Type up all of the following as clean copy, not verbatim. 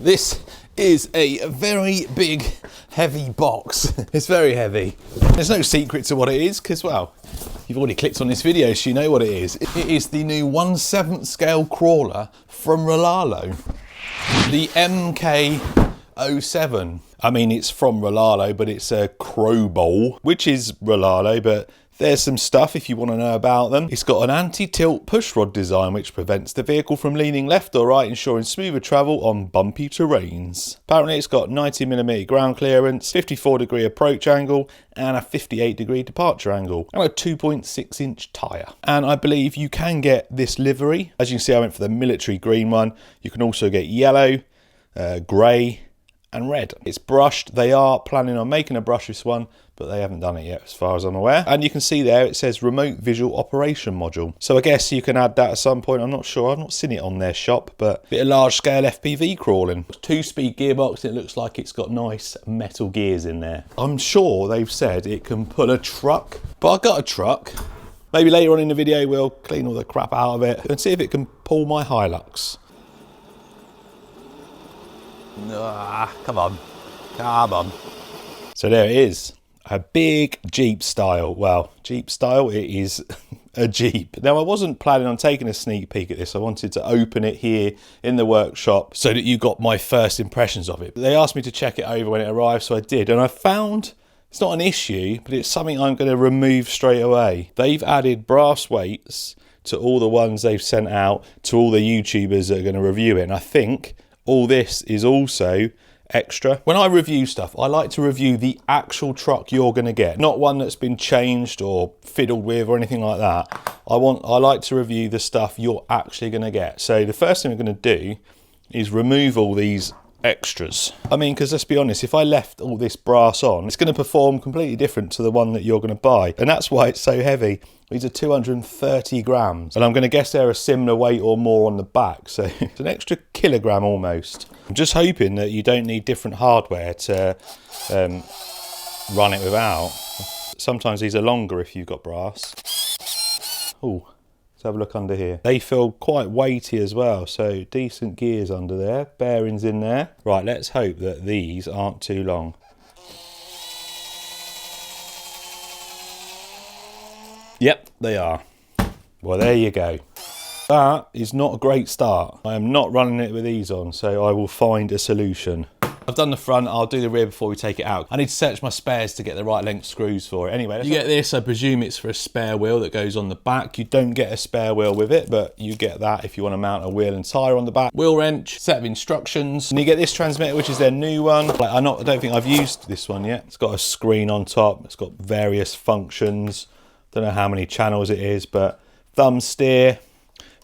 This is a very big, heavy box. It's very heavy. There's no secret to what it is because, well, you've already clicked on this video so you know what it is. It is the new 1/7 scale crawler from Rlaarlo. The MK-07. I mean, it's from Rlaarlo, but it's a crow bowl, which is Rlaarlo, but there's some stuff if you want to know about them. It's got an anti-tilt pushrod design which prevents the vehicle from leaning left or right, ensuring smoother travel on bumpy terrains. Apparently it's got 90mm ground clearance, 54° approach angle and a 58° departure angle, and a 2.6-inch tyre. And I believe you can get this livery. As you can see, I went for the military green one. You can also get yellow, grey and red. It's brushed. They are planning on making a brushless one, but they haven't done it yet as far as I'm aware. And you can see there it says remote visual operation module. So I guess you can add that at some point. I'm not sure. I've not seen it on their shop, but a bit of large scale FPV crawling. 2-speed gearbox. It looks like it's got nice metal gears in there. I'm sure they've said it can pull a truck, but I've got a truck. Maybe later on in the video we'll clean all the crap out of it and see if it can pull my Hilux. Come on. So there it is. A big Jeep style. Well, Jeep style, it is a Jeep. Now, I wasn't planning on taking a sneak peek at this. I wanted to open it here in the workshop so that you got my first impressions of it. They asked me to check it over when it arrived, so I did. And I found it's not an issue, but it's something I'm going to remove straight away. They've added brass weights to all the ones they've sent out to all the YouTubers that are going to review it. And I think all this is also extra. When I review stuff, I like to review the actual truck you're going to get, not one that's been changed or fiddled with or anything like that. I like to review the stuff you're actually going to get. So the first thing we're going to do is remove all these extras. I mean, because let's be honest, if I left all this brass on, it's going to perform completely different to the one that you're going to buy, and that's why it's so heavy. These are 230 grams, and I'm going to guess they're a similar weight or more on the back, so it's an extra kilogram almost. I'm just hoping that you don't need different hardware to run it without. Sometimes these are longer if you've got brass. Oh, let's have a look under here. They feel quite weighty as well, so decent gears under there, bearings in there. Right, let's hope that these aren't too long. Yep, they are. Well, there you go. That is not a great start. I am not running it with these on, so I will find a solution. I've done the front, I'll do the rear before we take it out. I need to search my spares to get the right length screws for it. Anyway, you get this, I presume it's for a spare wheel that goes on the back. You don't get a spare wheel with it, but you get that if you want to mount a wheel and tyre on the back. Wheel wrench, set of instructions. And you get this transmitter, which is their new one. I don't think I've used this one yet. It's got a screen on top. It's got various functions. Don't know how many channels it is, but thumb steer.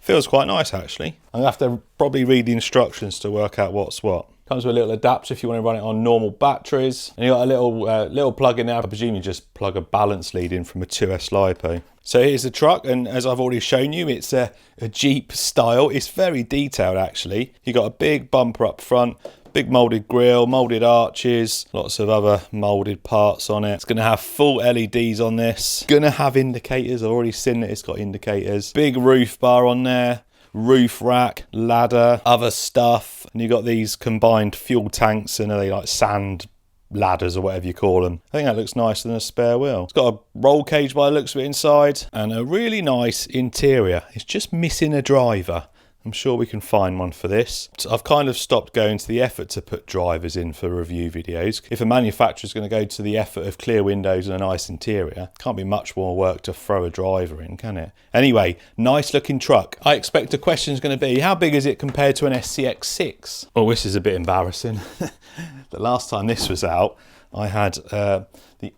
Feels quite nice, actually. I'm going to have to probably read the instructions to work out what's what. Comes with a little adapter if you want to run it on normal batteries. And you got a little plug in there. I presume you just plug a balance lead in from a 2S LiPo. So here's the truck, and as I've already shown you, it's a Jeep style. It's very detailed, actually. You got a big bumper up front, big moulded grille, moulded arches, lots of other moulded parts on it. It's going to have full LEDs on this. Going to have indicators. I've already seen that it's got indicators. Big roof bar on there. Roof rack, ladder, other stuff. And you've got these combined fuel tanks, and are they like sand ladders or whatever you call them. I think that looks nicer than a spare wheel. It's got a roll cage by the looks of it inside, and a really nice interior. It's just missing a driver. I'm sure we can find one for this. So I've kind of stopped going to the effort to put drivers in for review videos. If a manufacturer's going to go to the effort of clear windows and a nice interior, can't be much more work to throw a driver in, can it? Anyway, nice looking truck. I expect the question's going to be, how big is it compared to an SCX6? Oh, this is a bit embarrassing. The last time this was out, I had the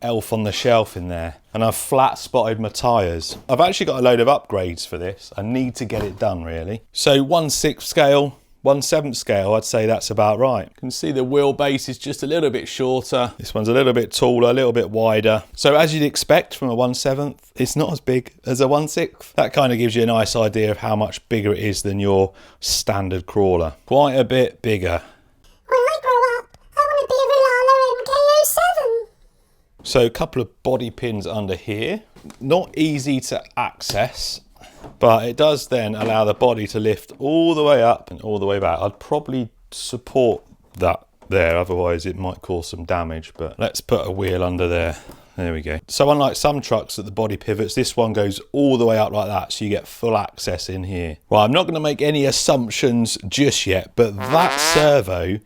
elf on the shelf in there, and I've flat spotted my tyres. I've actually got a load of upgrades for this. I need to get it done, really. So 1/6 scale, 1/7 scale, I'd say that's about right. You can see the wheelbase is just a little bit shorter. This one's a little bit taller, a little bit wider. So as you'd expect from a 1/7, it's not as big as a 1/6. That kind of gives you a nice idea of how much bigger it is than your standard crawler. Quite a bit bigger. So a couple of body pins under here. Not easy to access, but it does then allow the body to lift all the way up and all the way back. I'd probably support that there, otherwise it might cause some damage. But let's put a wheel under there. There we go. So unlike some trucks that the body pivots, this one goes all the way up like that, so you get full access in here. Well, I'm not going to make any assumptions just yet, but that servo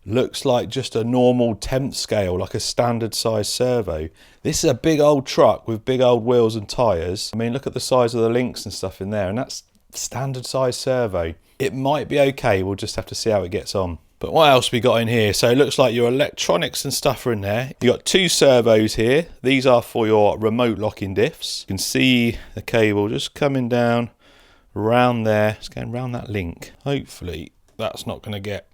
looks like just a normal 10th scale, like a standard size servo. This is a big old truck with big old wheels and tyres. I mean, look at the size of the links and stuff in there, and that's standard size servo. It might be okay, we'll just have to see how it gets on. But what else we got in here? So it looks like your electronics and stuff are in there. You got 2 servos here. These are for your remote locking diffs. You can see the cable just coming down around there. It's going around that link. Hopefully that's not going to get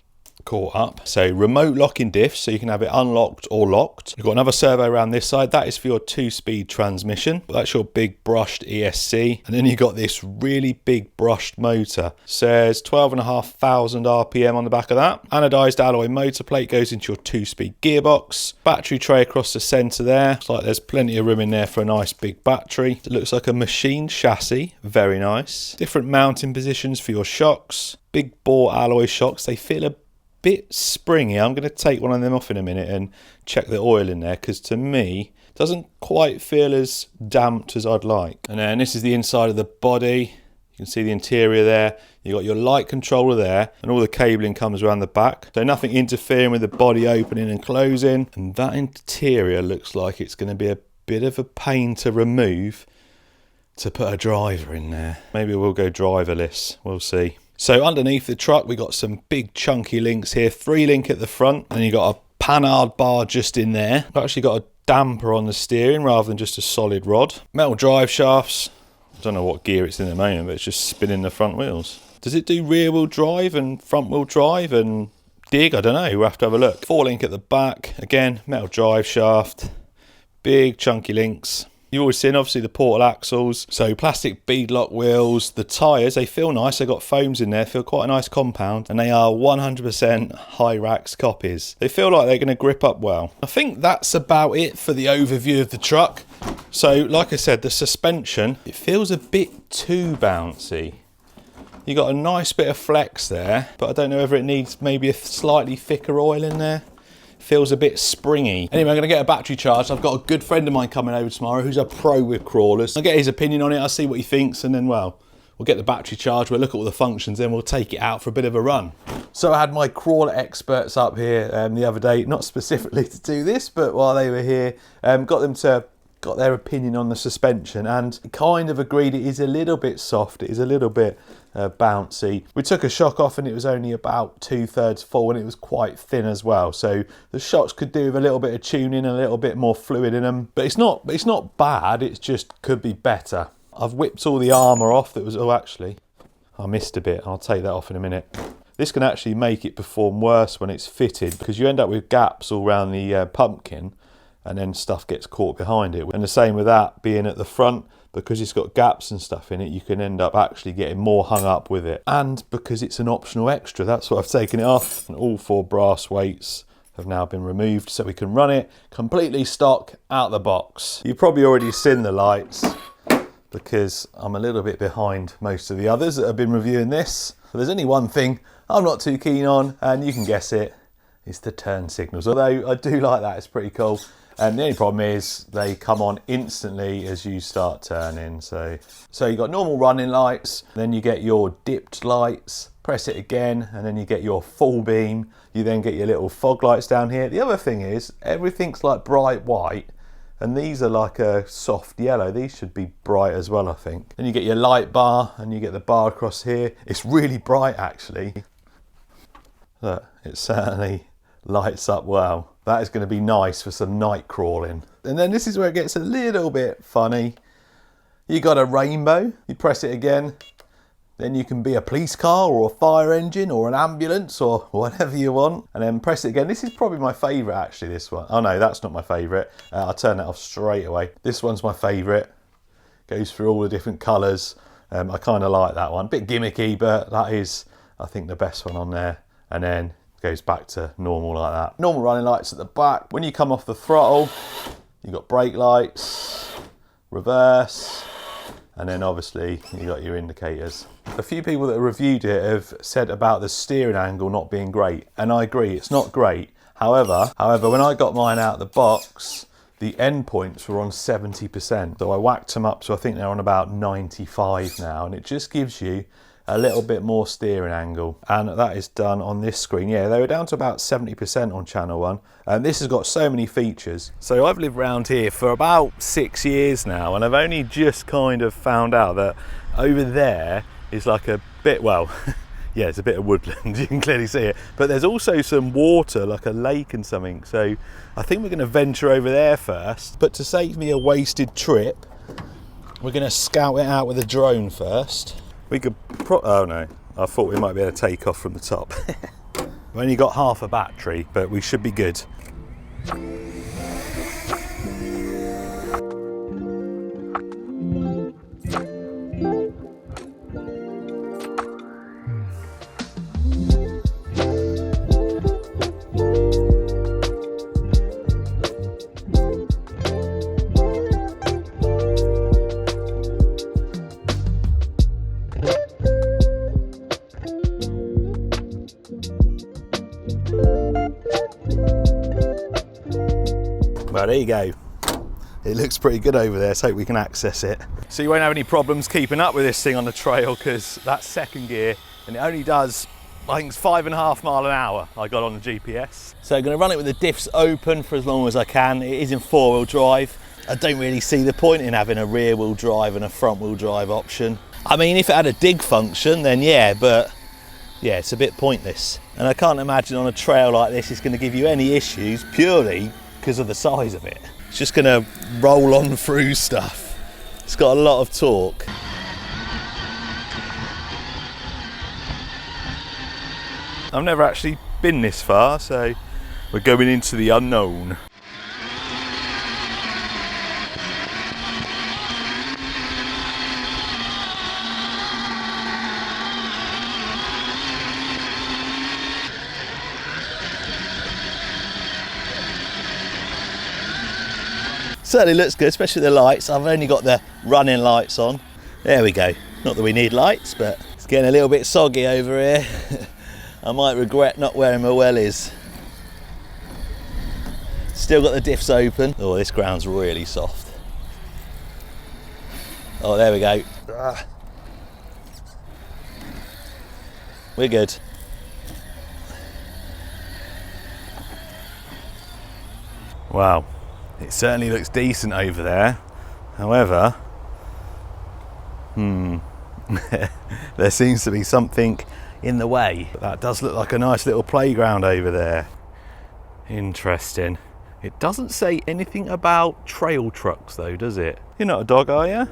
caught up. So remote locking diffs, so you can have it unlocked or locked. You've got another servo around this side. That is for your 2-speed transmission. That's your big brushed ESC. And then you got this really big brushed motor. Says 12,500 RPM on the back of that. Anodized alloy motor plate goes into your 2-speed gearbox. Battery tray across the center there. Looks like there's plenty of room in there for a nice big battery. It looks like a machined chassis. Very nice. Different mounting positions for your shocks. Big bore alloy shocks. They feel a bit springy. I'm going to take one of them off in a minute and check the oil in there, because to me it doesn't quite feel as damped as I'd like. And then this is the inside of the body. You can see the interior there. You got your light controller there, and all the cabling comes around the back, so nothing interfering with the body opening and closing. And that interior looks like it's going to be a bit of a pain to remove to put a driver in there. Maybe we'll go driverless, we'll see. So underneath the truck, we got some big chunky links here. 3 link at the front, and you got a panhard bar just in there. We've actually got a damper on the steering rather than just a solid rod. Metal drive shafts. I don't know what gear it's in at the moment, but it's just spinning the front wheels. Does it do rear wheel drive and front wheel drive and dig? I don't know, we'll have to have a look. 4 link at the back. Again, metal drive shaft. Big chunky links. You've always seen, obviously, the portal axles. So plastic beadlock wheels. The tyres, they feel nice. They've got foams in there, feel quite a nice compound. And they are 100% Hyrax copies. They feel like they're going to grip up well. I think that's about it for the overview of the truck. So, like I said, the suspension, it feels a bit too bouncy. You got a nice bit of flex there, but I don't know whether it needs maybe a slightly thicker oil in there. Feels a bit springy. Anyway, I'm going to get a battery charged. I've got a good friend of mine coming over tomorrow who's a pro with crawlers. I'll get his opinion on it, I'll see what he thinks, and then, well, we'll get the battery charged, we'll look at all the functions, then we'll take it out for a bit of a run. So I had my crawler experts up here the other day, not specifically to do this, but while they were here, got their opinion on the suspension, and kind of agreed it is a little bit soft, it is a little bit bouncy. We took a shock off and it was only about 2/3 full, and it was quite thin as well, so the shocks could do with a little bit of tuning, a little bit more fluid in them, but it's not bad, it's just could be better. I've whipped all the armour off that was, oh actually I missed a bit, I'll take that off in a minute. This can actually make it perform worse when it's fitted, because you end up with gaps all around the pumpkin, and then stuff gets caught behind it. And the same with that being at the front, because it's got gaps and stuff in it, you can end up actually getting more hung up with it. And because it's an optional extra, that's why I've taken it off. And all 4 brass weights have now been removed, so we can run it completely stock out the box. You've probably already seen the lights, because I'm a little bit behind most of the others that have been reviewing this. But there's only one thing I'm not too keen on, and you can guess it, it's the turn signals. Although I do like that, it's pretty cool. And the only problem is they come on instantly as you start turning. So you got normal running lights, then you get your dipped lights, press it again, and then you get your full beam. You then get your little fog lights down here. The other thing is everything's like bright white, and these are like a soft yellow. These should be bright as well, I think. Then you get your light bar, and you get the bar across here. It's really bright actually. Look, it certainly lights up well. That is going to be nice for some night crawling. And then this is where it gets a little bit funny. You got a rainbow, you press it again, then you can be a police car or a fire engine or an ambulance or whatever you want, and then press it again. This is probably my favourite actually, this one. Oh no, that's not my favourite. I'll turn that off straight away. This one's my favourite. Goes through all the different colours. I kind of like that one. Bit gimmicky, but that is, I think, the best one on there. And then goes back to normal like that. Normal running lights at the back. When you come off the throttle, you've got brake lights, reverse, And then obviously you got your indicators. A few people that have reviewed it have said about the steering angle not being great, and I agree, it's not great. However, when I got mine out of the box, the end points were on 70%. So I whacked them up, so I think they're on about 95 now, and it just gives you a little bit more steering angle, and that is done on this screen. Yeah, they were down to about 70% on channel 1, and this has got so many features. So I've lived around here for about 6 years now, and I've only just kind of found out that over there is like a bit, well, yeah, it's a bit of woodland, you can clearly see it, but there's also some water, like a lake and something, so I think we're going to venture over there first. But to save me a wasted trip, we're going to scout it out with a drone first. We could oh no, I thought we might be able to take off from the top. We've only got half a battery, but we should be good. Well, there you go. It looks pretty good over there, so hope we can access it. So you won't have any problems keeping up with this thing on the trail, because that's second gear and it only does, I think it's 5.5 miles an hour I got on the GPS. So I'm going to run it with the diffs open for as long as I can. It is in 4-wheel drive. I don't really see the point in having a rear wheel drive and a front wheel drive option. I mean, if it had a dig function, then yeah, but yeah, it's a bit pointless. And I can't imagine on a trail like this it's going to give you any issues purely because of the size of it. It's just going to roll on through stuff. It's got a lot of torque. I've never actually been this far, so we're going into the unknown. Certainly looks good, especially the lights. I've only got the running lights on. There we go. Not that we need lights, but it's getting a little bit soggy over here. I might regret not wearing my wellies. Still got the diffs open. Oh, this ground's really soft. Oh, there we go. We're good. Wow. It certainly looks decent over there. However, there seems to be something in the way. But that does look like a nice little playground over there. Interesting. It doesn't say anything about trail trucks though, does it? You're not a dog, are you?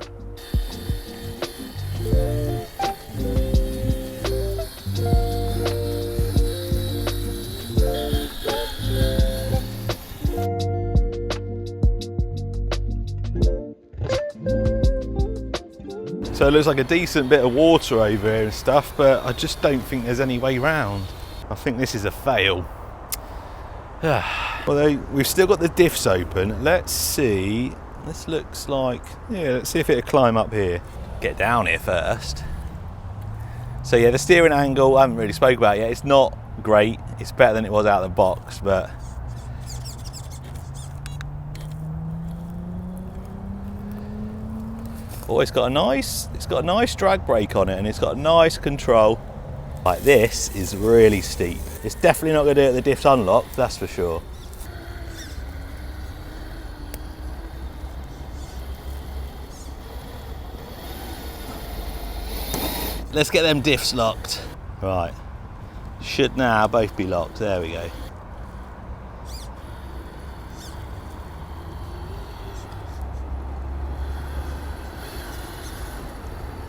So it looks like a decent bit of water over here and stuff, but I just don't think there's any way round. I think this is a fail. Although we've still got the diffs open. Let's see. This looks like, yeah, let's see if it'll climb up here. Get down here first. So yeah, the steering angle, I haven't really spoke about it yet. It's not great. It's better than it was out of the box, but oh, it's got a nice drag brake on it, and it's got a nice control. Like, this is really steep. It's definitely not going to do it the diffs unlocked, that's for sure. Let's get them diffs locked. Right, should now both be locked. There we go.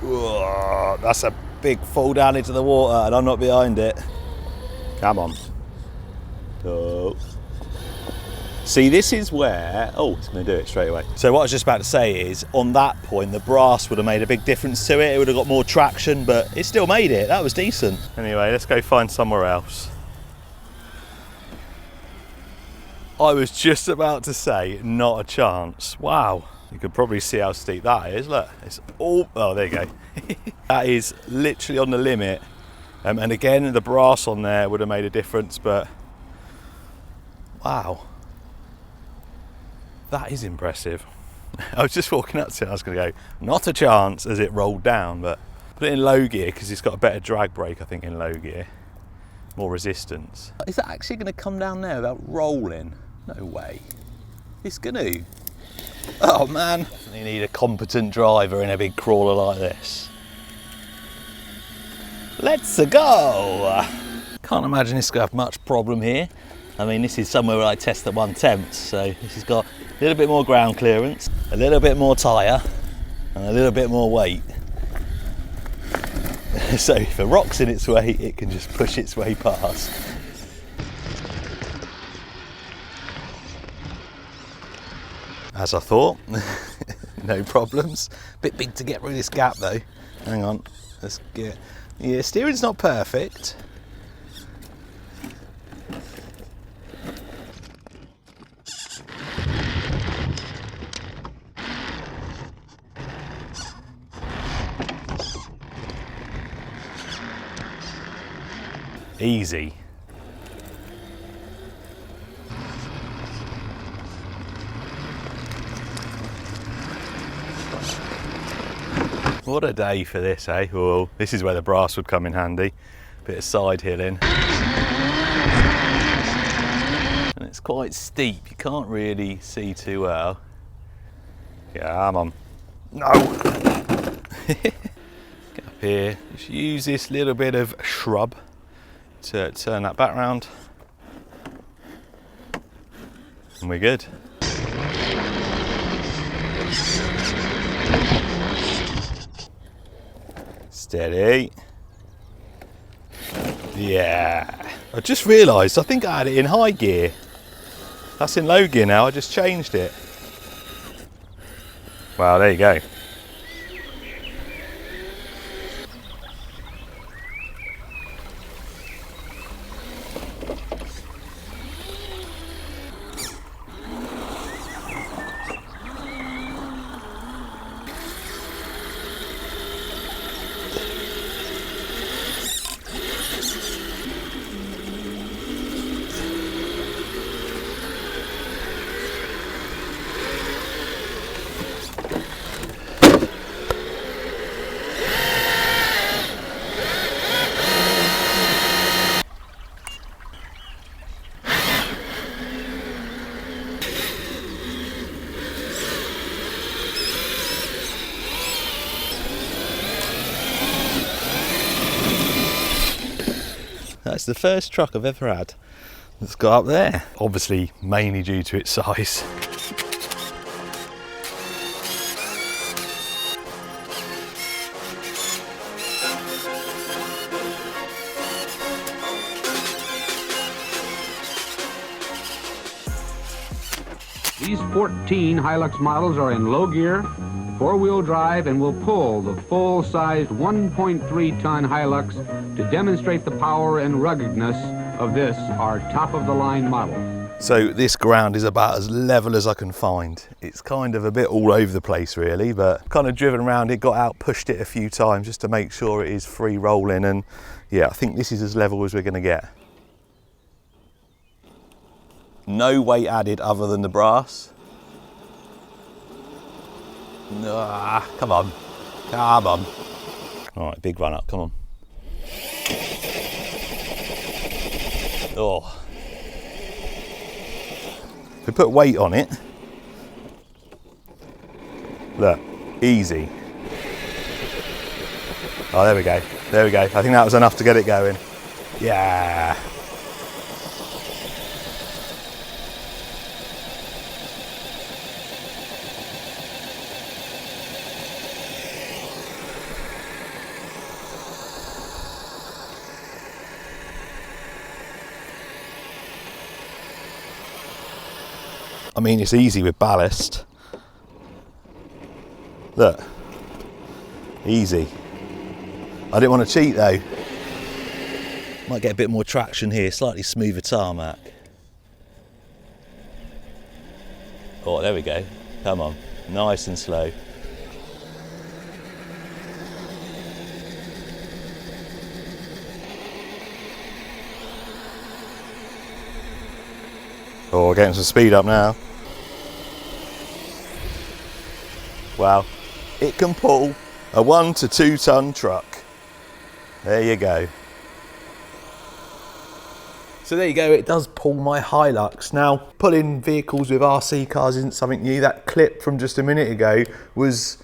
Whoa, that's a big fall down into the water, and I'm not behind it. Come on. Oh. See, this is where, oh, it's going to do it straight away. So what I was just about to say is, on that point, the brass would have made a big difference to it. It would have got more traction, but it still made it. That was decent. Anyway, let's go find somewhere else. I was just about to say, not a chance. Wow. You can probably see how steep that is. Look, it's all, oh, there you go. That is literally on the limit. And again, the brass on there would have made a difference, but wow, that is impressive. I was just walking up to it, I was going to go, not a chance, as it rolled down, but put it in low gear because it's got a better drag brake, I think, in low gear. More resistance. Is that actually going to come down there without rolling? No way. It's going to. Oh man, you need a competent driver in a big crawler like this. Let's go! Can't imagine this is going to have much problem here. I mean, this is somewhere where I test at 1/10, so this has got a little bit more ground clearance, a little bit more tyre, and a little bit more weight. So if a rock's in its way, it can just push its way past. As I thought, no problems. Bit big to get through this gap though. Hang on, let's get, yeah, steering's not perfect. Easy. What a day for this, eh? Well, this is where the brass would come in handy. Bit of side hilling. And it's quite steep, you can't really see too well. Yeah, I'm on. No! Get up here, just use this little bit of shrub to turn that back round. And we're good. Steady. Yeah. I just realised, I think I had it in high gear. That's in low gear now, I just changed it. Wow, there you go. That's the first truck I've ever had that's got up there. Obviously, mainly due to its size. These 14 Hilux models are in low gear, four-wheel drive, and will pull the full-sized 1.3-ton Hilux to demonstrate the power and ruggedness of this, our top-of-the-line model. So this ground is about as level as I can find. It's kind of a bit all over the place really, but kind of driven around it, got out, pushed it a few times just to make sure it is free rolling, and yeah, I think this is as level as we're going to get. No weight added other than the brass. Ah, come on, come on. All right, big run up, come on. Oh. If we put weight on it, look, easy. Oh, there we go, there we go. I think that was enough to get it going. Yeah. I mean, it's easy with ballast. Look, easy. I didn't want to cheat though. Might get a bit more traction here, slightly smoother tarmac. Oh, there we go, come on. Nice and slow. Oh, we're getting some speed up now. Wow, it can pull a 1 to 2 ton truck. There you go. So there you go, it does pull my Hilux. Now, pulling vehicles with RC cars isn't something new. That clip from just a minute ago was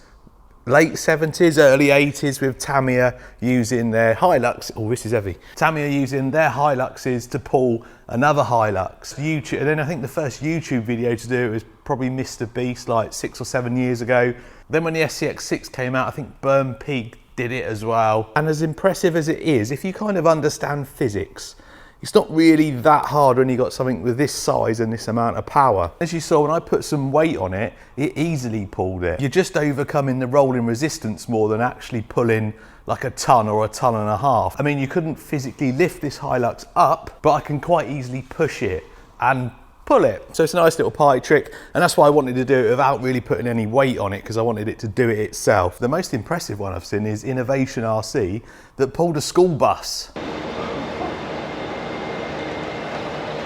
late 70s, early 80s with Tamiya using their Hilux. Oh, this is heavy. Tamiya using their Hiluxes to pull another Hilux. YouTube, and then I think the first YouTube video to do it was probably Mr. Beast, like 6 or 7 years ago. Then when the SCX6 came out, I think Burn Pig did it as well. And as impressive as it is, if you kind of understand physics, it's not really that hard when you got something with this size and this amount of power. As you saw, when I put some weight on it, it easily pulled it. You're just overcoming the rolling resistance more than actually pulling like a ton or a ton and a half. I mean, you couldn't physically lift this Hilux up, but I can quite easily push it and pull it. So it's a nice little party trick, and that's why I wanted to do it without really putting any weight on it, because I wanted it to do it itself. The most impressive one I've seen is Innovation RC that pulled a school bus.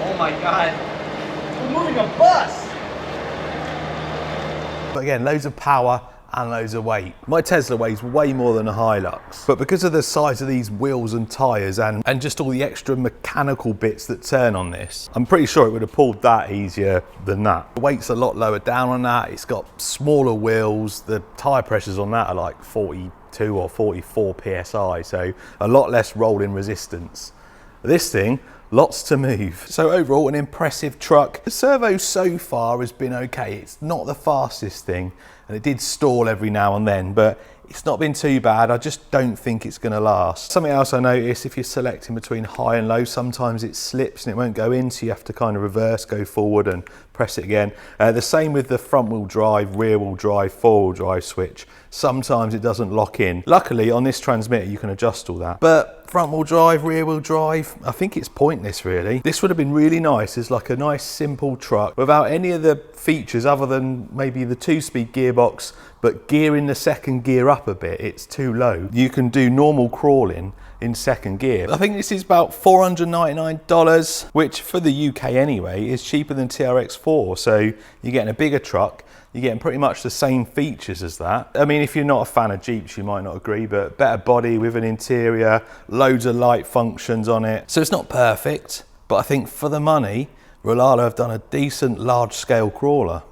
Oh my God, we're moving a bus! But again, loads of power and loads of weight. My Tesla weighs way more than a Hilux, but because of the size of these wheels and tyres and just all the extra mechanical bits that turn on this, I'm pretty sure it would have pulled that easier than that. The weight's a lot lower down on that, it's got smaller wheels, the tyre pressures on that are like 42 or 44 PSI, so a lot less rolling resistance. This thing, lots to move. So overall, an impressive truck. The servo so far has been okay. It's not the fastest thing, and it did stall every now and then, but it's not been too bad. I just don't think it's gonna last. Something else I noticed, if you're selecting between high and low, sometimes it slips and it won't go in, so you have to kind of reverse, go forward and press it again. The same with the front wheel drive, rear wheel drive, four wheel drive switch. Sometimes it doesn't lock in. Luckily on this transmitter you can adjust all that. But front wheel drive, rear wheel drive, I think it's pointless really. This would have been really nice as like a nice simple truck without any of the features other than maybe the 2-speed gearbox, but gearing the second gear up a bit, it's too low. You can do normal crawling in second gear. I think this is about $499, which for the UK anyway is cheaper than TRX4. So you're getting a bigger truck, you're getting pretty much the same features as that. I mean, if you're not a fan of Jeeps, you might not agree, but better body with an interior, loads of light functions on it. So it's not perfect, but I think for the money, Rlaarlo have done a decent large scale crawler.